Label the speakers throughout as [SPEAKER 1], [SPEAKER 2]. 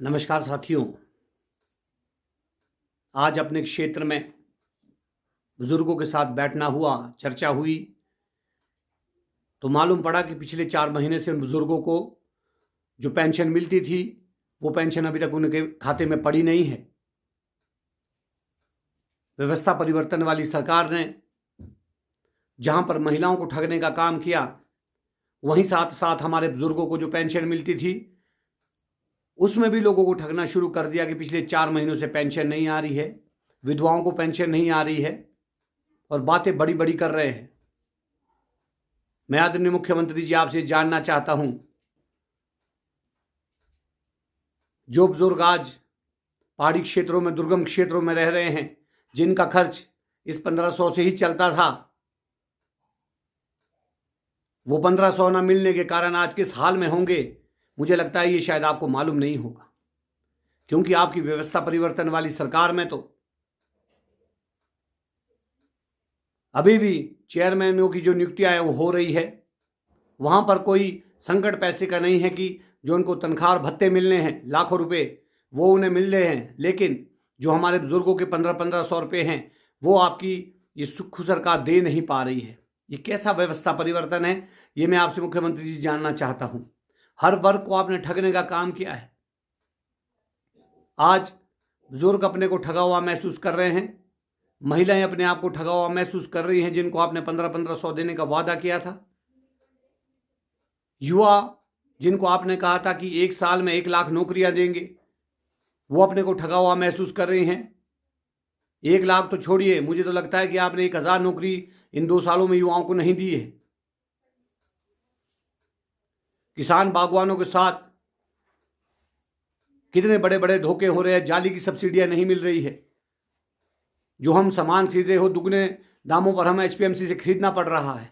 [SPEAKER 1] नमस्कार साथियों। आज अपने क्षेत्र में बुजुर्गों के साथ बैठना हुआ, चर्चा हुई तो मालूम पड़ा कि पिछले 4 महीने से उन बुजुर्गों को जो पेंशन मिलती थी वो पेंशन अभी तक उनके खाते में पड़ी नहीं है। व्यवस्था परिवर्तन वाली सरकार ने जहां पर महिलाओं को ठगने का काम किया, वहीं साथ साथ हमारे बुजुर्गों को जो पेंशन मिलती थी उसमें भी लोगों को ठगना शुरू कर दिया कि पिछले 4 महीनों से पेंशन नहीं आ रही है, विधवाओं को पेंशन नहीं आ रही है और बातें बड़ी बड़ी कर रहे हैं। मैं आदरणीय मुख्यमंत्री जी आपसे जानना चाहता हूं, जो बुजुर्ग आज पहाड़ी क्षेत्रों में, दुर्गम क्षेत्रों में रह रहे हैं, जिनका खर्च इस 1500 से ही चलता था, वो 1500 ना मिलने के कारण आज किस हाल में होंगे, मुझे लगता है ये शायद आपको मालूम नहीं होगा। क्योंकि आपकी व्यवस्था परिवर्तन वाली सरकार में तो अभी भी चेयरमैनों की जो नियुक्तियां हैं वो हो रही है। वहां पर कोई संकट पैसे का नहीं है कि जो उनको तनख्वाह और भत्ते मिलने हैं, लाखों रुपए, वो उन्हें मिल रहे हैं, लेकिन जो हमारे बुजुर्गों के 1500 रुपये हैं वो आपकी ये सुख सरकार दे नहीं पा रही है। ये कैसा व्यवस्था परिवर्तन है, ये मैं आपसे मुख्यमंत्री जी जानना चाहता हूं। हर वर्ग को आपने ठगने का काम किया है। आज बुजुर्ग अपने को ठगा हुआ महसूस कर रहे हैं, महिलाएं अपने आप को ठगा हुआ महसूस कर रही हैं, जिनको आपने 1500 देने का वादा किया था। युवा जिनको आपने कहा था कि 1 साल में 1 लाख नौकरियां देंगे, वो अपने को ठगा हुआ महसूस कर रही हैं। 1 लाख तो छोड़िए, मुझे तो लगता है कि आपने 1000 नौकरी इन 2 सालों में युवाओं को नहीं दी है। किसान बागवानों के साथ कितने बड़े बड़े धोखे हो रहे हैं, जाली की सब्सिडियां नहीं मिल रही है। जो हम सामान खरीद रहे हो, दुगने दामों पर हमें एचपीएमसी से खरीदना पड़ रहा है।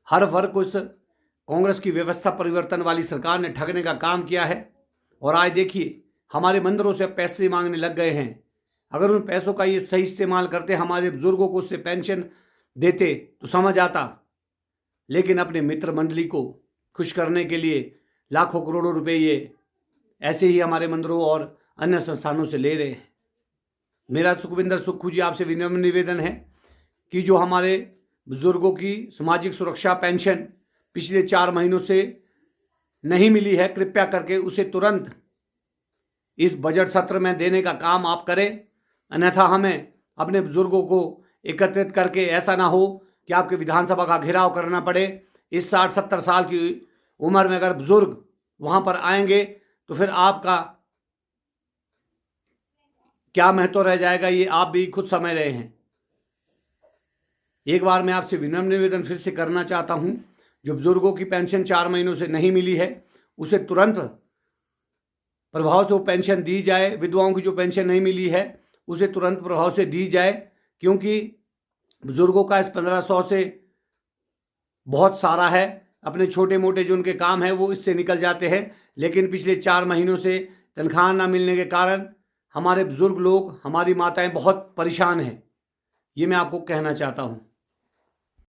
[SPEAKER 1] हर वर्ग को इस कांग्रेस की व्यवस्था परिवर्तन वाली सरकार ने ठगने का काम किया है। और आज देखिए, हमारे मंदिरों से पैसे मांगने लग गए हैं। अगर उन पैसों का ये सही इस्तेमाल करते, हमारे बुजुर्गों को उससे पेंशन देते तो समझ आता, लेकिन अपने मित्र मंडली को खुश करने के लिए लाखों करोड़ों रुपए ये ऐसे ही हमारे मंदिरों और अन्य संस्थानों से ले रहे हैं। मेरा सुखविंदर सुक्खू जी आपसे विनम्र निवेदन है कि जो हमारे बुजुर्गों की सामाजिक सुरक्षा पेंशन पिछले 4 महीनों से नहीं मिली है, कृपया करके उसे तुरंत इस बजट सत्र में देने का काम आप करें। अन्यथा हमें अपने बुजुर्गों को एकत्रित करके, ऐसा ना हो कि आपके विधानसभा का घेराव करना पड़े। इस 60-70 साल की उम्र में अगर बुजुर्ग वहां पर आएंगे तो फिर आपका क्या महत्व रह जाएगा, ये आप भी खुद समझ रहे हैं। एक बार मैं आपसे विनम्र निवेदन फिर से करना चाहता हूं, जो बुजुर्गों की पेंशन 4 महीनों से नहीं मिली है उसे तुरंत प्रभाव से वो पेंशन दी जाए। विधवाओं की जो पेंशन नहीं मिली है उसे तुरंत प्रभाव से दी जाए, क्योंकि बुजुर्गों का इस 1500 से बहुत सारा है। अपने छोटे मोटे जो उनके काम है वो इससे निकल जाते हैं, लेकिन पिछले 4 महीनों से तनख्वाह ना मिलने के कारण हमारे बुजुर्ग लोग, हमारी माताएं बहुत परेशान हैं। ये मैं आपको कहना चाहता हूँ।